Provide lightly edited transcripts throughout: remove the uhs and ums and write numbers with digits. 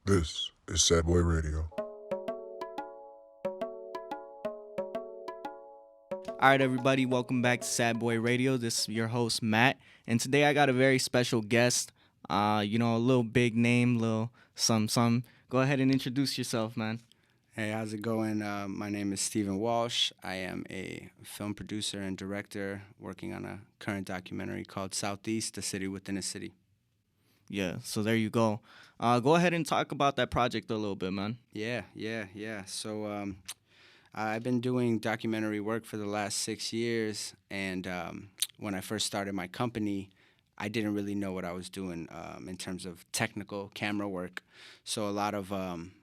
This is Sad Boy Radio. All right, everybody, welcome back to Sad Boy Radio. This is your host, Matt, and today I got a very special guest. A little big name, little some. Go ahead and introduce yourself, man. Hey, how's it going? My name is Steven Walsh. I am a film producer and director working on a current documentary called Southeast, a City Within a City. Yeah, so there you go. Go ahead and talk about that project a little bit, man. Yeah. So I've been doing documentary work for the last 6 years, and when I first started my company, I didn't really know what I was doing in terms of technical camera work. So a lot of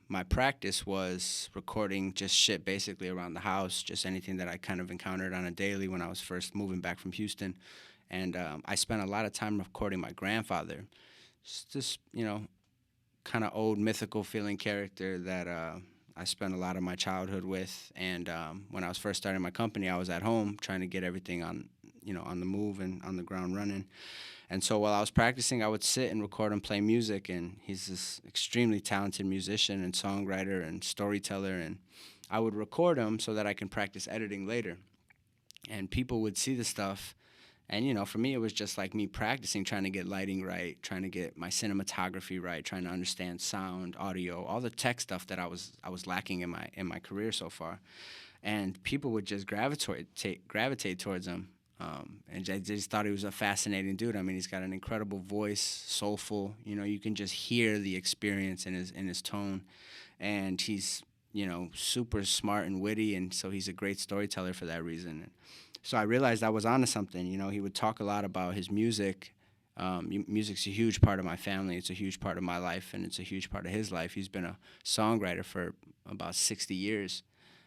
my practice was recording just shit basically around the house, just anything that I kind of encountered on a daily when I was first moving back from Houston. And I spent a lot of time recording my grandfather. Just this, kind of old mythical feeling character that I spent a lot of my childhood with. And when I was first starting my company, I was at home trying to get everything on the move and on the ground running. And so while I was practicing, I would sit and record and play music. And he's this extremely talented musician and songwriter and storyteller. And I would record him so that I can practice editing later. And people would see the stuff. And, for me, it was just like me practicing, trying to get lighting right, trying to get my cinematography right, trying to understand sound, audio, all the tech stuff that I was lacking in my career so far. And people would just gravitate towards him. And I just thought he was a fascinating dude. I mean, he's got an incredible voice, soulful. You can just hear the experience in his tone. And he's, super smart and witty, and so he's a great storyteller for that reason. So I realized I was onto something. He would talk a lot about his music. Music's a huge part of my family. It's a huge part of my life, and it's a huge part of his life. He's been a songwriter for about 60 years.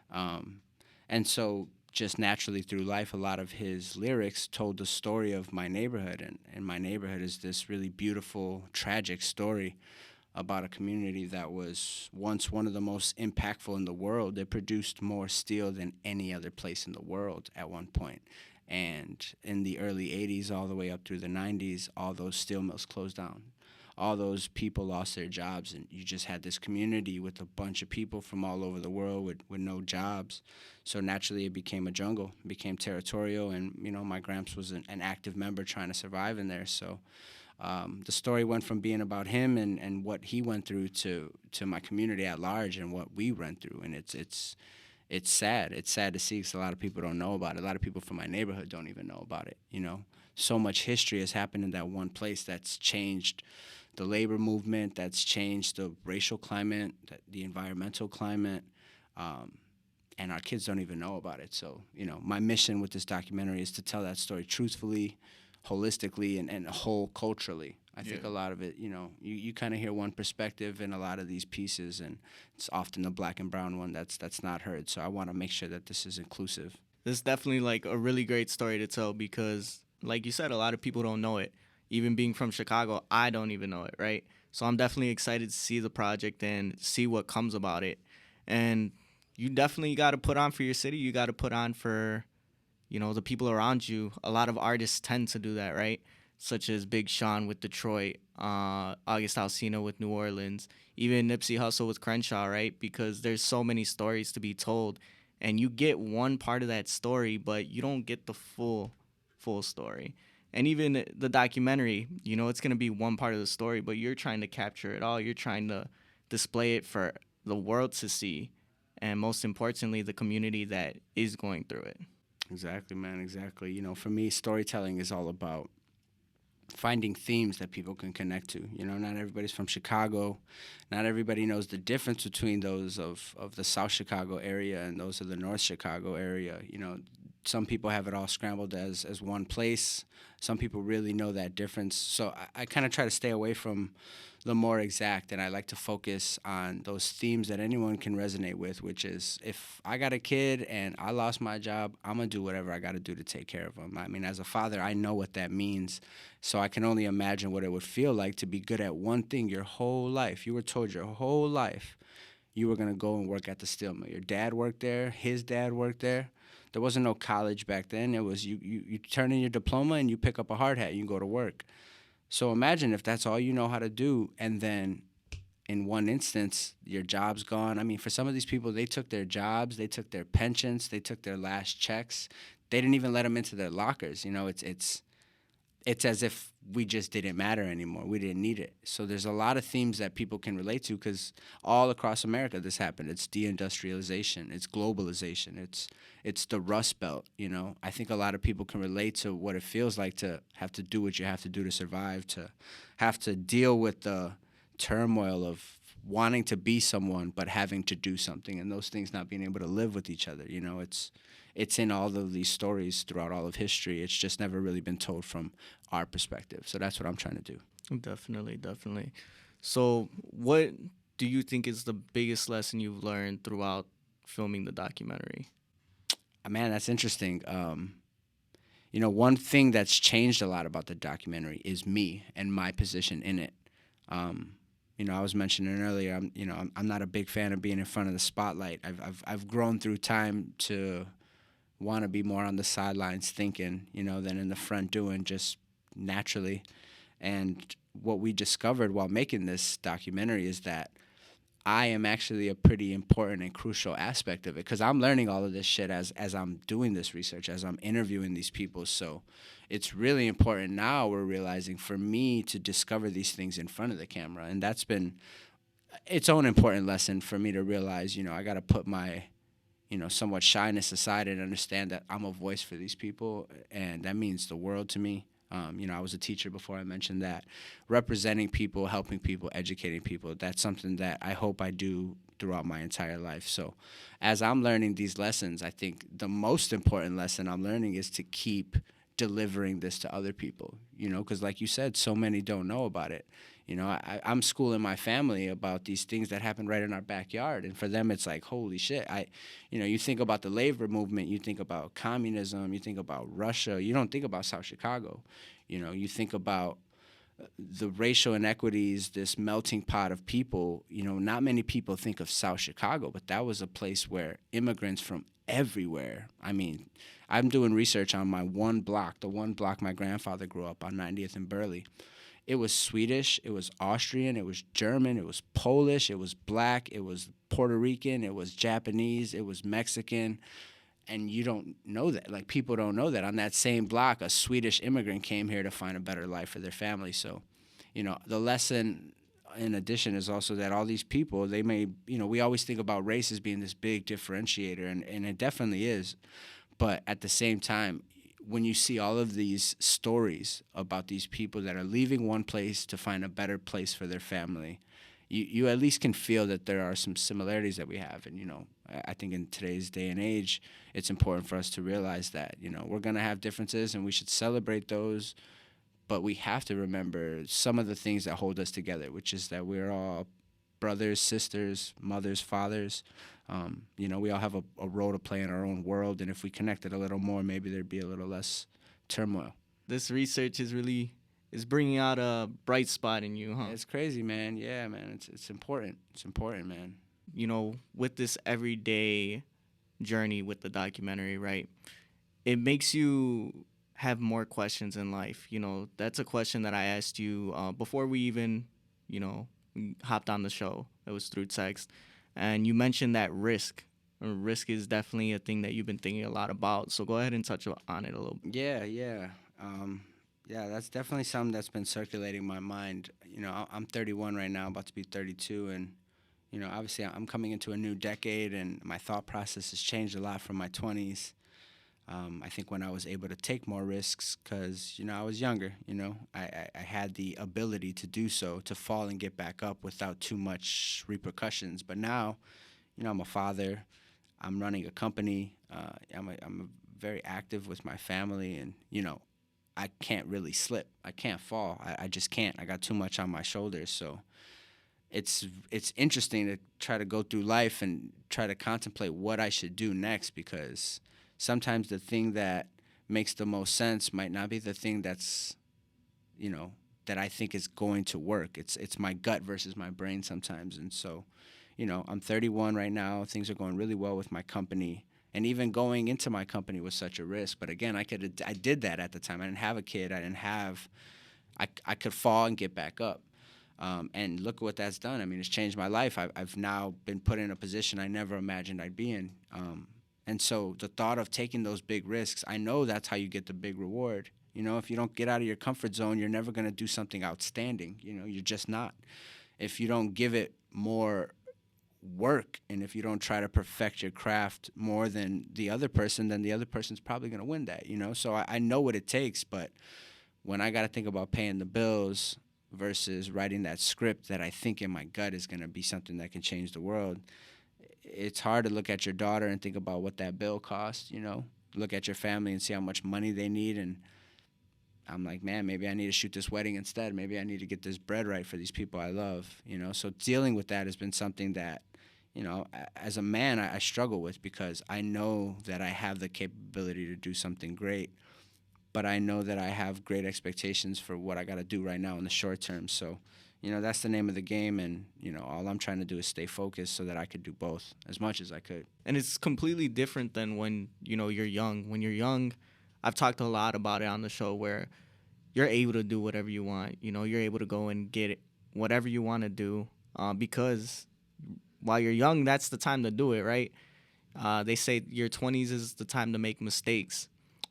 And so just naturally through life, a lot of his lyrics told the story of my neighborhood. And my neighborhood is this really beautiful, tragic story about a community that was once one of the most impactful in the world. It produced more steel than any other place in the world at one point. And in the early 80s, all the way up through the 90s, all those steel mills closed down. All those people lost their jobs, and you just had this community with a bunch of people from all over the world with no jobs. So naturally, it became a jungle, it became territorial, and, my gramps was an active member trying to survive in there. So the story went from being about him and what he went through to my community at large and what we went through. And it's sad. It's sad to see because a lot of people don't know about it. A lot of people from my neighborhood don't even know about it. So much history has happened in that one place that's changed the labor movement, that's changed the racial climate, the environmental climate, and our kids don't even know about it. So, my mission with this documentary is to tell that story truthfully, holistically, and whole culturally. I think a lot of it, you kind of hear one perspective in a lot of these pieces, and it's often the black and brown one that's not heard. So I want to make sure that this is inclusive. This is definitely like a really great story to tell because, like you said, a lot of people don't know it. Even being from Chicago, I don't even know it, right? So I'm definitely excited to see the project and see what comes about it. And you definitely got to put on for your city. You got to put on for, the people around you. A lot of artists tend to do that, right? Such as Big Sean with Detroit, August Alsina with New Orleans, even Nipsey Hussel with Crenshaw, right? Because there's so many stories to be told. And you get one part of that story, but you don't get the full story. And even the documentary, it's going to be one part of the story, but you're trying to capture it all. You're trying to display it for the world to see, and most importantly, the community that is going through it. Exactly, man, exactly. For me, storytelling is all about finding themes that people can connect to. Not everybody's from Chicago. Not everybody knows the difference between those of the South Chicago area and those of the North Chicago area. Some people have it all scrambled as one place. Some people really know that difference. So I kind of try to stay away from the more exact, and I like to focus on those themes that anyone can resonate with, which is if I got a kid and I lost my job, I'm going to do whatever I got to do to take care of them. I mean, as a father, I know what that means. So I can only imagine what it would feel like to be good at one thing your whole life. You were told your whole life you were going to go and work at the steel mill. Your dad worked there. His dad worked there. There wasn't no college back then. It was you turn in your diploma and you pick up a hard hat and you go to work. So imagine if that's all you know how to do, and then in one instance, your job's gone. I mean, for some of these people, they took their jobs, they took their pensions, they took their last checks. They didn't even let them into their lockers. You know, it's as if we just didn't matter anymore. We didn't need it. So there's a lot of themes that people can relate to because all across America this happened. It's deindustrialization. It's globalization. It's the Rust Belt. You know, I think a lot of people can relate to what it feels like to have to do what you have to do to survive, to have to deal with the turmoil of wanting to be someone but having to do something, and those things not being able to live with each other. You know, it's in all of these stories throughout all of history. It's just never really been told from our perspective. So that's what I'm trying to do. Definitely, definitely. So, what do you think is the biggest lesson you've learned throughout filming the documentary? Man, that's interesting. You know, one thing that's changed a lot about the documentary is me and my position in it. You know, I was mentioning earlier, I'm not a big fan of being in front of the spotlight. I've grown through time to want to be more on the sidelines thinking, you know, than in the front doing just naturally. And what we discovered while making this documentary is that I am actually a pretty important and crucial aspect of it because I'm learning all of this shit as I'm doing this research, as I'm interviewing these people. So it's really important now, we're realizing, for me to discover these things in front of the camera. And that's been its own important lesson for me to realize, you know, I got to put my, you know, somewhat shyness aside and understand that I'm a voice for these people, and that means the world to me. You know, I was a teacher before, I mentioned that. Representing people, helping people, educating people, that's something that I hope I do throughout my entire life. So as I'm learning these lessons, I think the most important lesson I'm learning is to keep delivering this to other people, you know, because like you said, so many don't know about it. You know, I'm schooling my family about these things that happen right in our backyard. And for them, it's like, holy shit. You know, you think about the labor movement, you think about communism, you think about Russia, you don't think about South Chicago. You know, you think about the racial inequities, this melting pot of people. You know, not many people think of South Chicago, but that was a place where immigrants from everywhere. I mean, I'm doing research on my one block, the one block my grandfather grew up on, 90th and Burley. It was Swedish, it was Austrian, it was German, it was Polish, it was black, it was Puerto Rican, it was Japanese, it was Mexican. And you don't know that. Like, people don't know that. On that same block, a Swedish immigrant came here to find a better life for their family. So, you know, the lesson in addition is also that all these people, they may, you know, we always think about race as being this big differentiator, and it definitely is. But at the same time, when you see all of these stories about these people that are leaving one place to find a better place for their family, you at least can feel that there are some similarities that we have. And, you know, I think in today's day and age, it's important for us to realize that, you know, we're going to have differences and we should celebrate those. But we have to remember some of the things that hold us together, which is that we're all brothers, sisters, mothers, fathers. You know, we all have a role to play in our own world. And if we connected a little more, maybe there'd be a little less turmoil. This research is bringing out a bright spot in you, huh? It's crazy, man. Yeah, man. It's important. It's important, man. You know, with this everyday journey with the documentary, right? It makes you have more questions in life. You know, that's a question that I asked you before we even, you know, hopped on the show. It was through text. And you mentioned that risk. Risk is definitely a thing that you've been thinking a lot about. So go ahead and touch on it a little bit. Yeah. Yeah, that's definitely something that's been circulating my mind. You know, I'm 31 right now, about to be 32. And, you know, obviously I'm coming into a new decade, and my thought process has changed a lot from my 20s. I think when I was able to take more risks because, you know, I was younger, you know, I had the ability to do so, to fall and get back up without too much repercussions. But now, you know, I'm a father, I'm running a company, I'm very active with my family, and, you know, I can't really slip. I can't fall. I just can't. I got too much on my shoulders. So it's interesting to try to go through life and try to contemplate what I should do next, because sometimes the thing that makes the most sense might not be the thing that's, you know, that I think is going to work. It's my gut versus my brain sometimes. And so, you know, I'm 31 right now. Things are going really well with my company. And even going into my company was such a risk. But again, I did that at the time. I didn't have a kid. I could fall and get back up. And look what that's done. I mean, it's changed my life. I've now been put in a position I never imagined I'd be in. And so the thought of taking those big risks, I know that's how you get the big reward. You know, if you don't get out of your comfort zone, you're never going to do something outstanding. You know, you're just not. If you don't give it more work, and if you don't try to perfect your craft more than the other person, then the other person's probably going to win that, you know? So I know what it takes, but when I got to think about paying the bills versus writing that script that I think in my gut is going to be something that can change the world, it's hard to look at your daughter and think about what that bill costs, you know? Look at your family and see how much money they need, and I'm like, man, maybe I need to shoot this wedding instead. Maybe I need to get this bread right for these people I love, you know? So dealing with that has been something that, you know, as a man, I struggle with, because I know that I have the capability to do something great, but I know that I have great expectations for what I got to do right now in the short term. So, you know, that's the name of the game, and, you know, all I'm trying to do is stay focused so that I could do both as much as I could. And it's completely different than when, you know, you're young. When you're young, I've talked a lot about it on the show, where you're able to do whatever you want. You know, you're able to go and get it, whatever you want to do, because while you're young, that's the time to do it, right? They say your 20s is the time to make mistakes.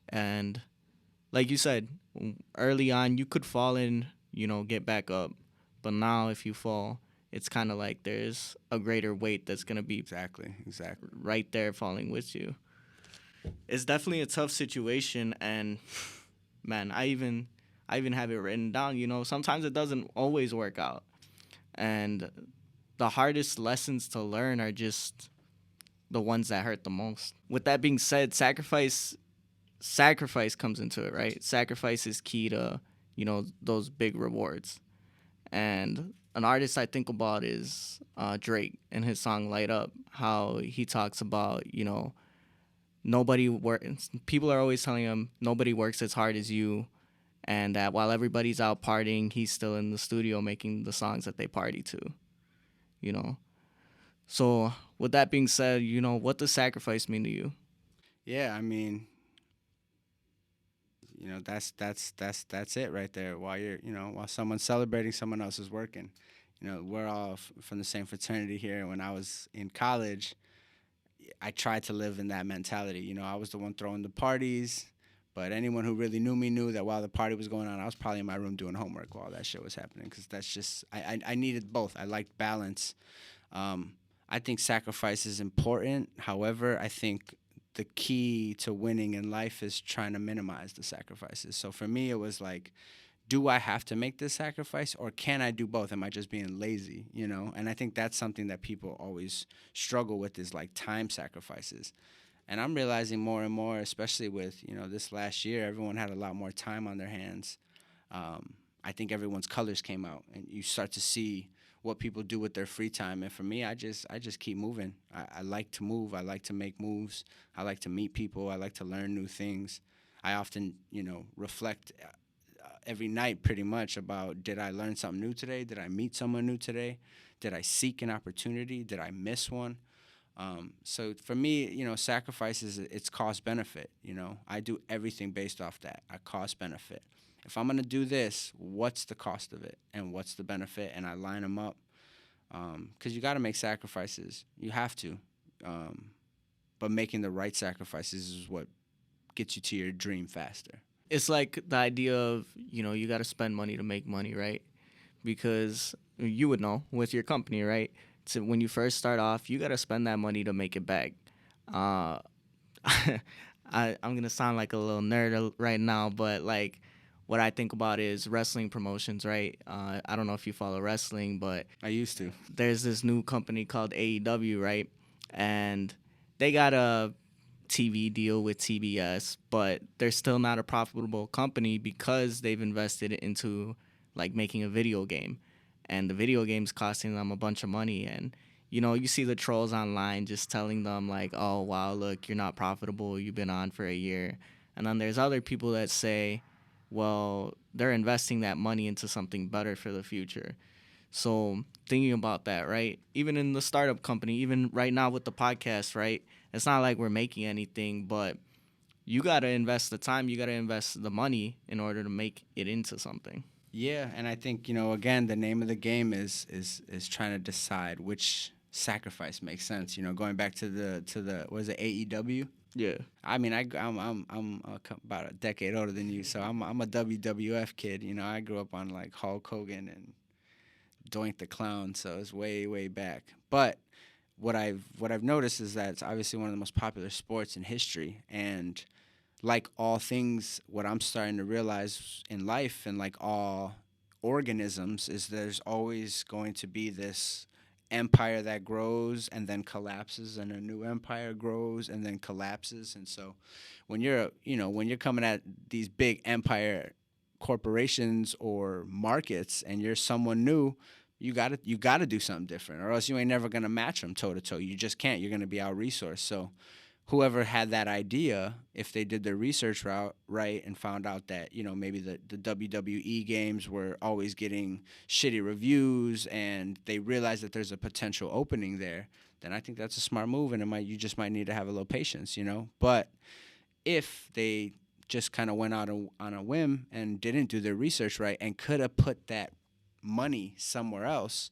And like you said, early on, you could fall and, you know, get back up. But now if you fall, it's kind of like there's a greater weight that's going to be Exactly. right there falling with you. It's definitely a tough situation, and man, I even have it written down. You know, sometimes it doesn't always work out, and the hardest lessons to learn are just the ones that hurt the most. With that being said, sacrifice comes into it, right? Sacrifice is key to, you know, those big rewards. And an artist I think about is Drake, and his song "Light Up." How he talks about, you know, people are always telling him nobody works as hard as you, and that while everybody's out partying, he's still in the studio making the songs that they party to, you know. So with that being said, you know, what does sacrifice mean to you? Yeah, I mean, you know, that's it right there. While someone's celebrating, someone else is working. You know, we're all from the same fraternity here. When I was in college, I tried to live in that mentality. You know, I was the one throwing the parties, but anyone who really knew me knew that while the party was going on, I was probably in my room doing homework while that shit was happening, because that's just, I needed both. I liked balance. I think sacrifice is important. However, I think the key to winning in life is trying to minimize the sacrifices. So for me, it was like, do I have to make this sacrifice, or can I do both? Am I just being lazy, you know? And I think that's something that people always struggle with, is like time sacrifices. And I'm realizing more and more, especially with, you know, this last year, everyone had a lot more time on their hands. I think everyone's colors came out, and you start to see what people do with their free time. And for me, I just keep moving. I like to move. I like to make moves. I like to meet people. I like to learn new things. I often, you know, reflect every night pretty much about, did I learn something new today? Did I meet someone new today? Did I seek an opportunity? Did I miss one? So for me, you know, sacrifices, it's cost benefit. You know, I do everything based off that, a cost benefit. If I'm going to do this, what's the cost of it and what's the benefit? And I line them up, because you got to make sacrifices. You have to. But making the right sacrifices is what gets you to your dream faster. It's like the idea of, you know, you got to spend money to make money, right? Because you would know with your company, right? So when you first start off, you got to spend that money to make it back. I'm going to sound like a little nerd right now, but like what I think about is wrestling promotions, right? I don't know if you follow wrestling, but I used to. There's this new company called AEW, right? And they got a TV deal with TBS, but they're still not a profitable company because they've invested into like making a video game, and the video game's costing them a bunch of money. And you know, you see the trolls online just telling them like, oh wow, look, you're not profitable, you've been on for a year. And then there's other people that say, well, they're investing that money into something better for the future. So thinking about that, right? Even in the startup company, even right now with the podcast, right? It's not like we're making anything, but you got to invest the time, you got to invest the money in order to make it into something. Yeah, and I think again, the name of the game is trying to decide which sacrifice makes sense. Going back to the what is it, AEW. Yeah. I mean, I'm about a decade older than you, so I'm a WWF kid. I grew up on like Hulk Hogan and Doink the Clown, so it's way back. But what I've noticed is that it's obviously one of the most popular sports in history, and like all things, what I'm starting to realize in life and like all organisms is there's always going to be this empire that grows and then collapses, and a new empire grows and then collapses. And so when you're coming at these big empire corporations or markets and you're someone new, you gotta do something different, or else you ain't never gonna match them toe to toe. You just can't. You're gonna be out resourced. So whoever had that idea, if they did their research route right and found out that maybe the WWE games were always getting shitty reviews, and they realized that there's a potential opening there, then I think that's a smart move, and you just might need to have a little patience. But if they just kind of went out on a whim and didn't do their research right and could have put that money somewhere else,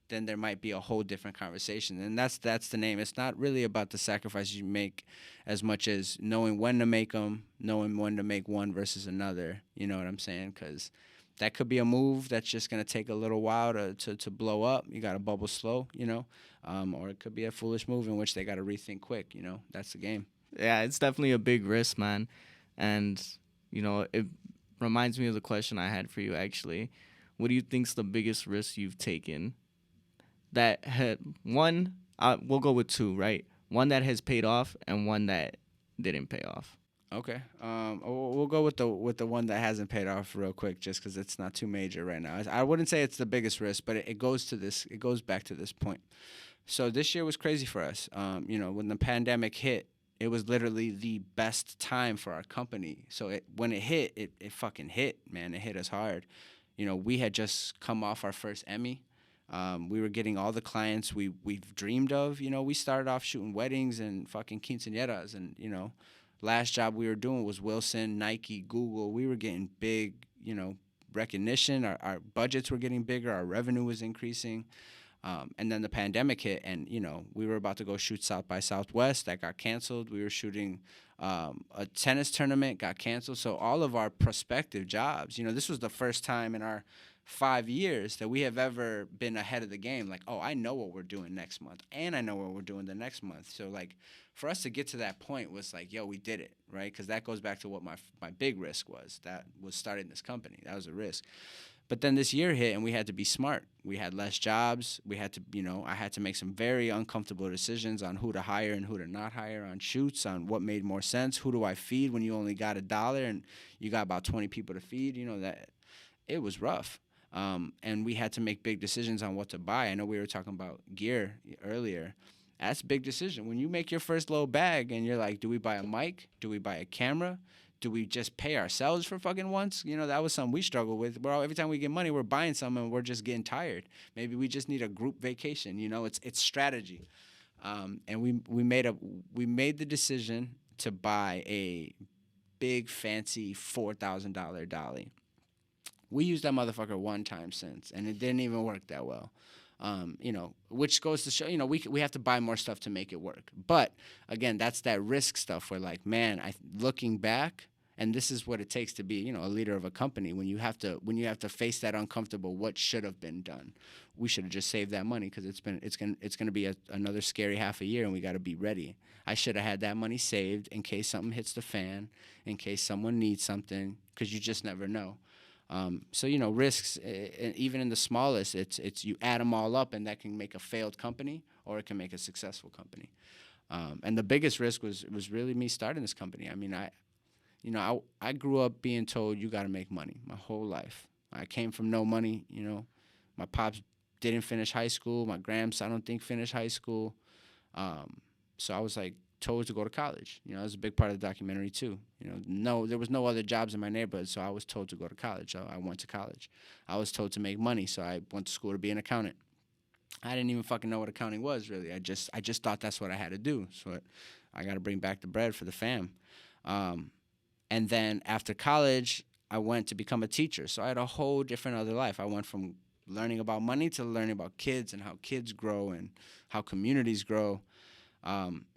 then there might be a whole different conversation. And that's the name. It's not really about the sacrifices you make as much as knowing when to make them, knowing when to make one versus another. You know what I'm saying? Because that could be a move that's just going to take a little while to blow up. You got to bubble slow, or it could be a foolish move in which they got to rethink quick. That's the game. Yeah, it's definitely a big risk, man. And, it reminds me of the question I had for you, actually. What do you think's the biggest risk you've taken that had one, we'll go with two, right? One that has paid off and one that didn't pay off. Okay. We'll go with the one that hasn't paid off real quick, just because it's not too major right now. I wouldn't say it's the biggest risk, but it goes to this. It goes back to this point. So this year was crazy for us. When the pandemic hit, it was literally the best time for our company. So when it hit, it fucking hit, man. It hit us hard. We had just come off our first Emmy. We were getting all the clients we've dreamed of. We started off shooting weddings and fucking quinceañeras, and last job we were doing was Wilson, Nike, Google. We were getting big, recognition. Our budgets were getting bigger. Our revenue was increasing. And then the pandemic hit, and we were about to go shoot South by Southwest. That got canceled. We were shooting a tennis tournament, got canceled. So all of our prospective jobs, this was the first time in our 5 years that we have ever been ahead of the game. Like, oh, I know what we're doing next month, and I know what we're doing the next month. So like, for us to get to that point was like, yo, we did it, right? Because that goes back to what my big risk was. That was starting this company. That was a risk. But then this year hit, and we had to be smart. We had less jobs. We had to, I had to make some very uncomfortable decisions on who to hire and who to not hire on shoots, on what made more sense. Who do I feed when you only got $1 and you got about 20 people to feed? That it was rough. And we had to make big decisions on what to buy. I know we were talking about gear earlier. That's a big decision. When you make your first little bag and you're like, do we buy a mic? Do we buy a camera? Do we just pay ourselves for fucking once? That was something we struggle with. Every time we get money, we're buying something and we're just getting tired. Maybe we just need a group vacation. It's strategy. And we made the decision to buy a big fancy $4,000 dolly. We used that motherfucker one time since, and it didn't even work that well. Which goes to show, we have to buy more stuff to make it work. But again, that's that risk stuff where like, man, looking back, and this is what it takes to be, a leader of a company. When you have to face that uncomfortable, what should have been done? We should have just saved that money, because it's going to be another scary half a year, and we got to be ready. I should have had that money saved in case something hits the fan, in case someone needs something, because you just never know. So risks, even in the smallest, it's you add them all up, and that can make a failed company, or it can make a successful company. And the biggest risk was really me starting this company. I mean, I grew up being told you got to make money my whole life. I came from no money. My pops didn't finish high school. My gramps, I don't think, finished high school. So I was like told to go to college. That was a big part of the documentary too. There was no other jobs in my neighborhood, so I was told to go to college. I went to college. I was told to make money, so I went to school to be an accountant. I didn't even fucking know what accounting was, really. I just thought that's what I had to do. So I got to bring back the bread for the fam. And then after college, I went to become a teacher. So I had a whole different other life. I went from learning about money to learning about kids and how kids grow and how communities grow.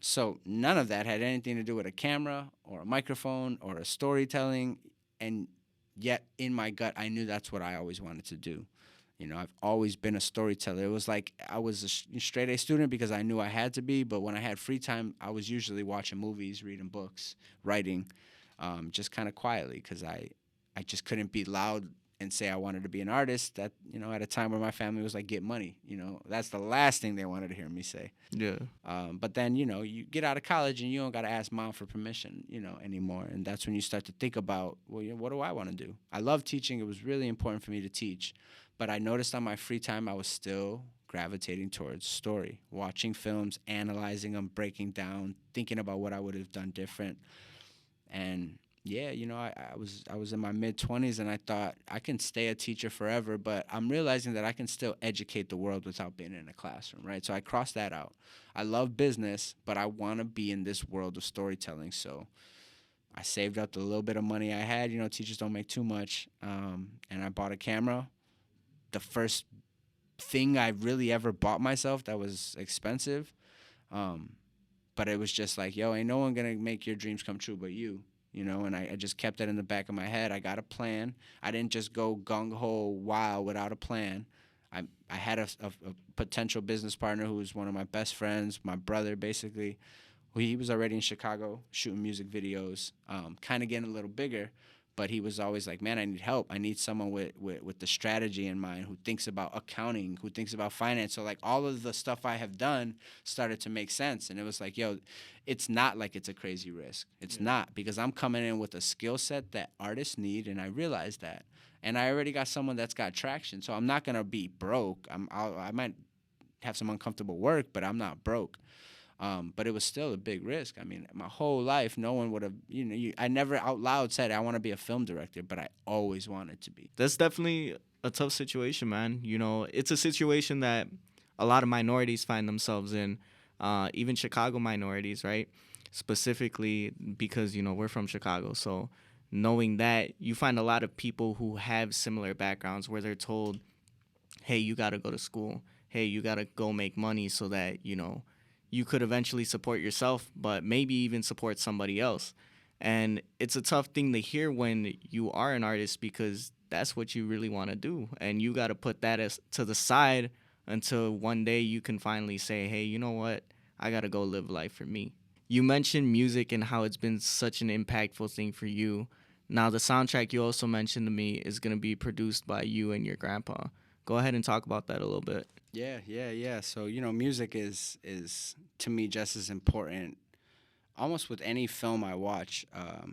So none of that had anything to do with a camera or a microphone or a storytelling. And yet in my gut, I knew that's what I always wanted to do. You know, I've always been a storyteller. It was like I was a straight A student because I knew I had to be. But when I had free time, I was usually watching movies, reading books, writing, just kind of quietly because I just couldn't be loud and say I wanted to be an artist at a time where my family was like, get money. That's the last thing they wanted to hear me say. Yeah. But then, you get out of college and you don't got to ask mom for permission, anymore. And that's when you start to think about, well, what do I want to do? I love teaching. It was really important for me to teach. But I noticed on my free time I was still gravitating towards story, watching films, analyzing them, breaking down, thinking about what I would have done different. And yeah, I was in my mid-20s and I thought I can stay a teacher forever, but I'm realizing that I can still educate the world without being in a classroom, right? So I crossed that out. I love business, but I want to be in this world of storytelling. So I saved up the little bit of money I had. Teachers don't make too much, and I bought a camera. The first thing I really ever bought myself that was expensive, but it was just like, yo, ain't no one gonna make your dreams come true but you. And I just kept that in the back of my head. I got a plan. I didn't just go gung-ho wild without a plan. I had a potential business partner who was one of my best friends, my brother, basically. He was already in Chicago shooting music videos, kind of getting a little bigger. But he was always like, man, I need help. I need someone with the strategy in mind, who thinks about accounting, who thinks about finance. So, like, all of the stuff I have done started to make sense. And it was like, yo, it's not like it's a crazy risk. It's not, because I'm coming in with a skill set that artists need, and I realized that. And I already got someone that's got traction. So I'm not going to be broke. I might have some uncomfortable work, but I'm not broke. But it was still a big risk. I mean, my whole life, no one would have, I never out loud said I want to be a film director, but I always wanted to be. That's definitely a tough situation, man. It's a situation that a lot of minorities find themselves in, even Chicago minorities, right? Specifically because, we're from Chicago. So knowing that, you find a lot of people who have similar backgrounds where they're told, hey, you got to go to school. Hey, you got to go make money so that, you could eventually support yourself, but maybe even support somebody else. And it's a tough thing to hear when you are an artist, because that's what you really want to do. And you got to put that to the side until one day you can finally say, hey, you know what? I got to go live life for me. You mentioned music and how it's been such an impactful thing for you. Now, the soundtrack you also mentioned to me is going to be produced by you and your grandpa. Go ahead and talk about that a little bit. Yeah. So, music is to me just as important almost with any film I watch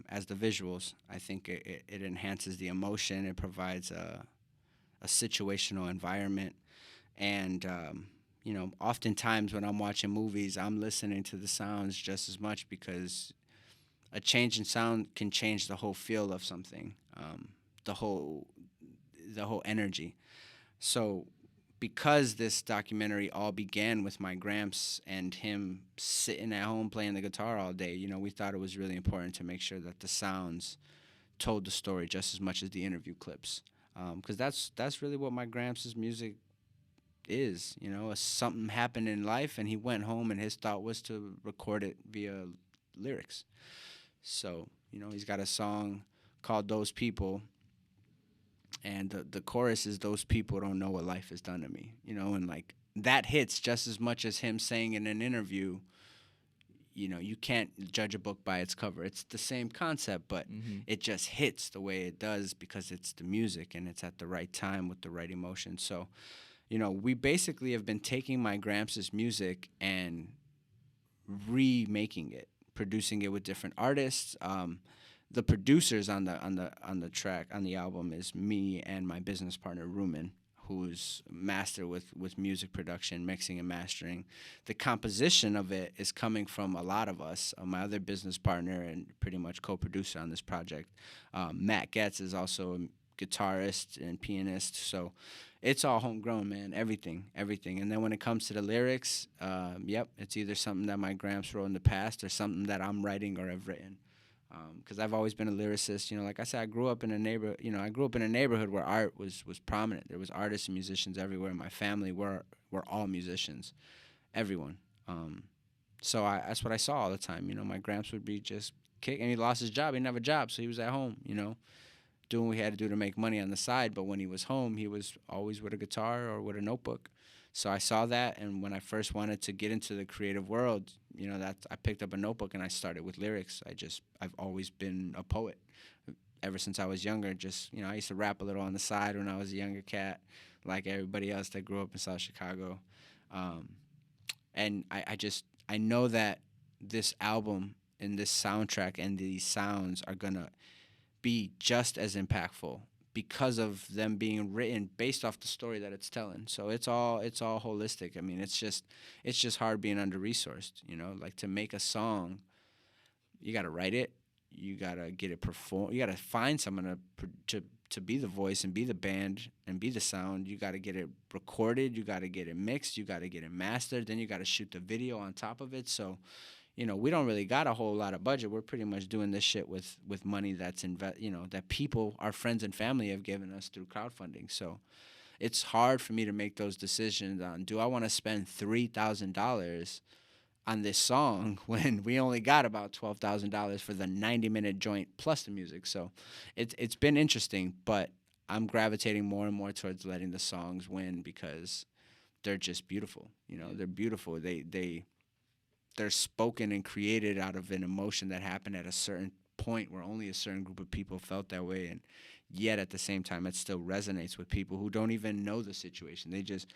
as the visuals. I think it enhances the emotion. It provides a situational environment. And, oftentimes when I'm watching movies, I'm listening to the sounds just as much, because a change in sound can change the whole feel of something, the whole energy. So because this documentary all began with my gramps and him sitting at home playing the guitar all day, we thought it was really important to make sure that the sounds told the story just as much as the interview clips. Because that's really what my gramps' music is. Something happened in life and he went home and his thought was to record it via lyrics. So, he's got a song called Those People. And the chorus is, those people don't know what life has done to me, and like that hits just as much as him saying in an interview, you can't judge a book by its cover. It's the same concept, but it just hits the way it does because it's the music and it's at the right time with the right emotion. So, we basically have been taking my Gramps' music and remaking it, producing it with different artists. The producers on the track, on the album, is me and my business partner Ruben, who's master with music production, mixing and mastering. The composition of it is coming from a lot of us. My other business partner and pretty much co-producer on this project, Matt Getz, is also a guitarist and pianist. So it's all homegrown, man. Everything. And then when it comes to the lyrics, it's either something that my Gramps wrote in the past or something that I'm writing or have written. because I've always been a lyricist. You know, like I said, I grew up in a neighborhood where art was prominent. There was artists and musicians everywhere. My family were all musicians, everyone. So that's what I saw all the time. You know, my gramps would be just and he lost his job. He didn't have a job, so he was at home. You know, doing what he had to do to make money on the side. But when he was home, he was always with a guitar or with a notebook. So I saw that, and when I first wanted to get into the creative world, you know, that I picked up a notebook and I started with lyrics. I've always been a poet ever since I was younger. Just, you know, I used to rap a little on the side when I was a younger cat, like everybody else that grew up in South Chicago. And I know that this album and this soundtrack and these sounds are gonna be just as impactful because of them being written based off the story that it's telling. So it's all holistic. I mean, it's just hard being under resourced, you know, like to make a song, you got to write it, you got to get it performed, you got to find someone to be the voice and be the band and be the sound. You got to get it recorded, you got to get it mixed, you got to get it mastered, then you got to shoot the video on top of it. So, you know, we don't really got a whole lot of budget. We're pretty much doing this shit with money that's that people, our friends and family, have given us through crowdfunding. So it's hard for me to make those decisions on, do I want to spend $3,000 on this song when we only got about $12,000 for the 90-minute joint plus the music. So it's been interesting, but I'm gravitating more and more towards letting the songs win because they're just beautiful. You know, they're beautiful. They're spoken and created out of an emotion that happened at a certain point where only a certain group of people felt that way, and yet at the same time it still resonates with people who don't even know the situation. They just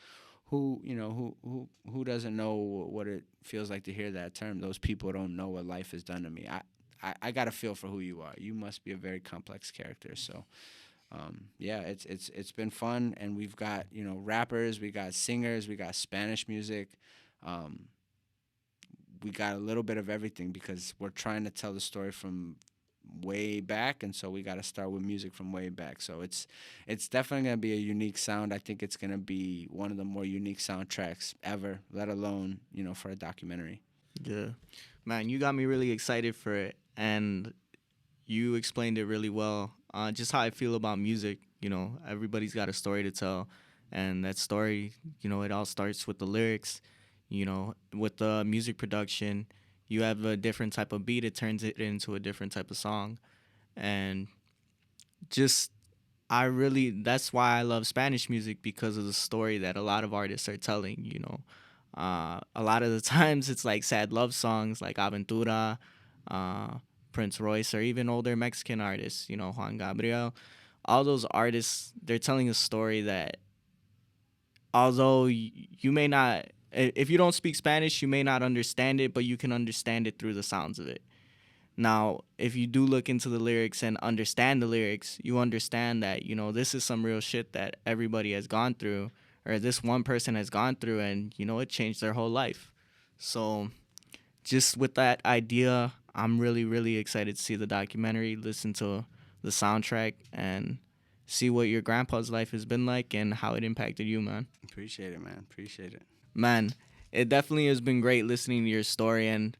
who doesn't know what it feels like to hear that term. Those people don't know what life has done to me. I got a feel for who you are. You must be a very complex character. So yeah, it's been fun, and we've got, you know, rappers, we got singers, we got Spanish music. We got a little bit of everything because we're trying to tell the story from way back, and so we got to start with music from way back. So it's definitely going to be a unique sound. I think it's going to be one of the more unique soundtracks ever, let alone, you know, for a documentary. Yeah. Man, you got me really excited for it, and you explained it really well. Just how I feel about music. You know, everybody's got a story to tell, and that story, you know, it all starts with the lyrics. You know, with the music production, you have a different type of beat, it turns it into a different type of song. And just, that's why I love Spanish music, because of the story that a lot of artists are telling, you know. A lot of the times it's like sad love songs like Aventura, Prince Royce, or even older Mexican artists, you know, Juan Gabriel. All those artists, they're telling a story that, although you may not, if you don't speak Spanish, you may not understand it, but you can understand it through the sounds of it. Now, if you do look into the lyrics and understand the lyrics, you understand that, you know, this is some real shit that everybody has gone through, or this one person has gone through, and, you know, it changed their whole life. So just with that idea, I'm really, really excited to see the documentary, listen to the soundtrack, and see what your grandpa's life has been like and how it impacted you, man. Appreciate it, man. Appreciate it. Man, it definitely has been great listening to your story, and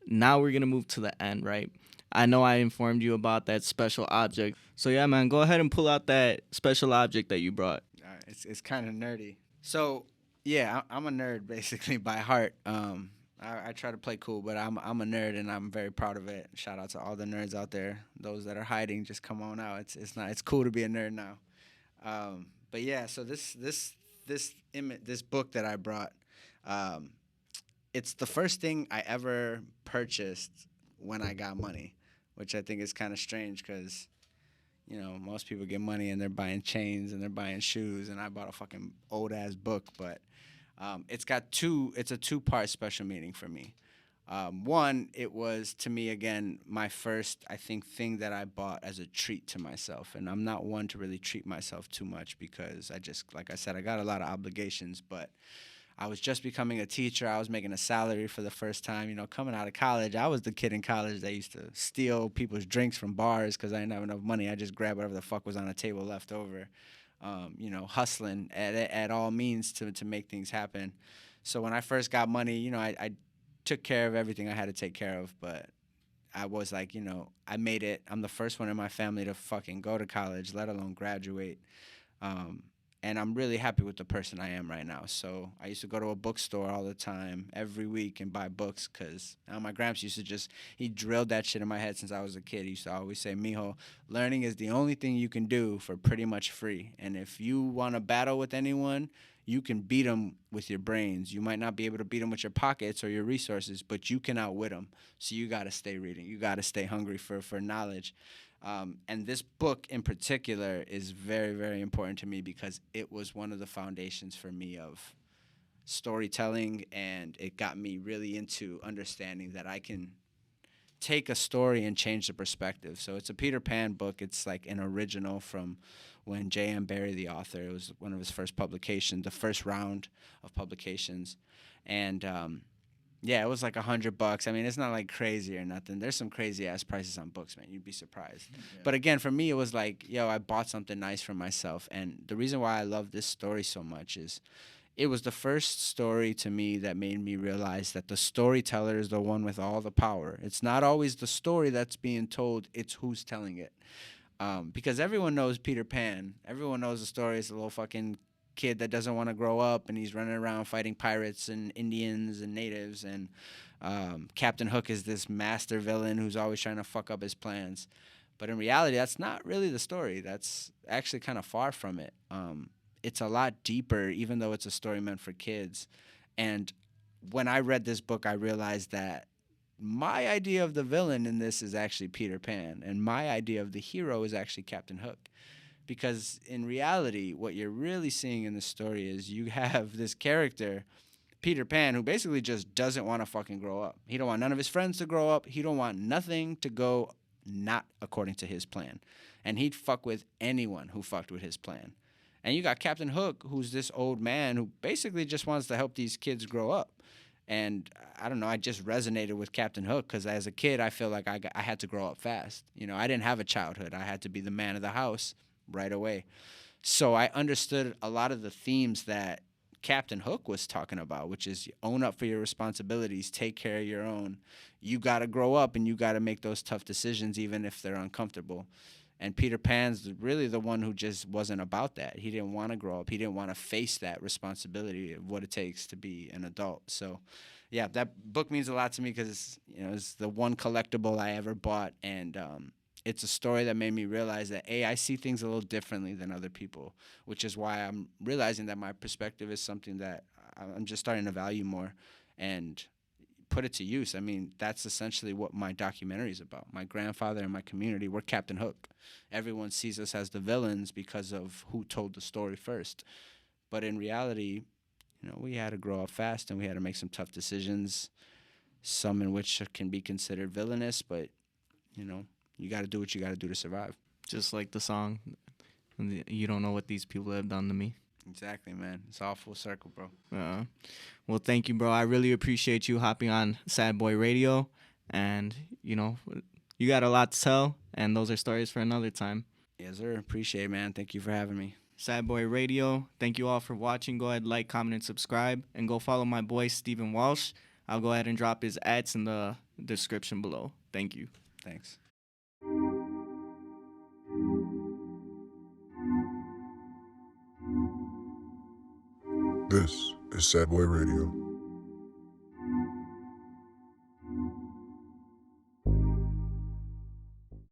now we're going to move to the end, right? I know I informed you about that special object. So yeah, man, go ahead and pull out that special object that you brought. All right, it's kind of nerdy. So yeah, I'm a nerd basically by heart. I try to play cool, but I'm a nerd, and I'm very proud of it. Shout out to all the nerds out there. Those that are hiding, just come on out. It's cool to be a nerd now. But yeah, so this book that I brought, it's the first thing I ever purchased when I got money, which I think is kind of strange because, you know, most people get money and they're buying chains and they're buying shoes, and I bought a fucking old ass book. But it's a two-part special meaning for me. One, it was, to me, again, my first, I think, thing that I bought as a treat to myself. And I'm not one to really treat myself too much because like I said, I got a lot of obligations, but I was just becoming a teacher. I was making a salary for the first time. You know, coming out of college, I was the kid in college that used to steal people's drinks from bars because I didn't have enough money. I just grabbed whatever the fuck was on the table left over. You know, hustling at all means to make things happen. So when I first got money, you know, I took care of everything I had to take care of, but I was like, I made it. I'm the first one in my family to fucking go to college, let alone graduate. And I'm really happy with the person I am right now. So I used to go to a bookstore all the time, every week, and buy books because my gramps used to he drilled that shit in my head since I was a kid. He used to always say, mijo, learning is the only thing you can do for pretty much free. And if you want to battle with anyone, you can beat them with your brains. You might not be able to beat them with your pockets or your resources, but you can outwit them. So you got to stay reading. You got to stay hungry for knowledge. And this book in particular is very, very important to me because it was one of the foundations for me of storytelling, and it got me really into understanding that I can take a story and change the perspective. So it's a Peter Pan book. It's like an original from when J.M. Barrie, the author, it was one of his first publications, the first round of publications. And yeah, it was like $100. I mean, it's not like crazy or nothing. There's some crazy ass prices on books, man. You'd be surprised. Yeah. But again, for me, it was like, yo, I bought something nice for myself. And the reason why I love this story so much is it was the first story to me that made me realize that the storyteller is the one with all the power. It's not always the story that's being told, it's who's telling it. Because everyone knows Peter Pan. Everyone knows the story. It's a little fucking kid that doesn't want to grow up, and he's running around fighting pirates and Indians and natives, and Captain Hook is this master villain who's always trying to fuck up his plans. But in reality, that's not really the story. That's actually kind of far from it. It's a lot deeper, even though it's a story meant for kids. And when I read this book, I realized that my idea of the villain in this is actually Peter Pan, and my idea of the hero is actually Captain Hook. Because in reality, what you're really seeing in the story is you have this character, Peter Pan, who basically just doesn't want to fucking grow up. He don't want none of his friends to grow up. He don't want nothing to go not according to his plan. And he'd fuck with anyone who fucked with his plan. And you got Captain Hook, who's this old man who basically just wants to help these kids grow up. And I don't know, I just resonated with Captain Hook because as a kid, I feel like I had to grow up fast. I didn't have a childhood. I had to be the man of the house right away. So I understood a lot of the themes that Captain Hook was talking about, which is own up for your responsibilities, take care of your own. You got to grow up and you got to make those tough decisions even if they're uncomfortable. And Peter Pan's really the one who just wasn't about that. He didn't want to grow up. He didn't want to face that responsibility of what it takes to be an adult. So yeah, that book means a lot to me because it's the one collectible I ever bought, and it's a story that made me realize that, I see things a little differently than other people, which is why I'm realizing that my perspective is something that I'm just starting to value more and put it to use. I mean, that's essentially what my documentary is about. My grandfather and my community, we're Captain Hook. Everyone sees us as the villains because of who told the story first. But in reality, we had to grow up fast and we had to make some tough decisions, some in which can be considered villainous, but, you got to do what you got to do to survive. Just like the song, you don't know what these people have done to me. Exactly, man. It's all full circle, bro. Well, thank you, bro. I really appreciate you hopping on Sad Boy Radio. And, you got a lot to tell, and those are stories for another time. Yes, sir. Appreciate it, man. Thank you for having me. Sad Boy Radio. Thank you all for watching. Go ahead, like, comment, and subscribe. And go follow my boy, Steven Walsh. I'll go ahead and drop his ads in the description below. Thank you. Thanks. This is Sad Boy Radio.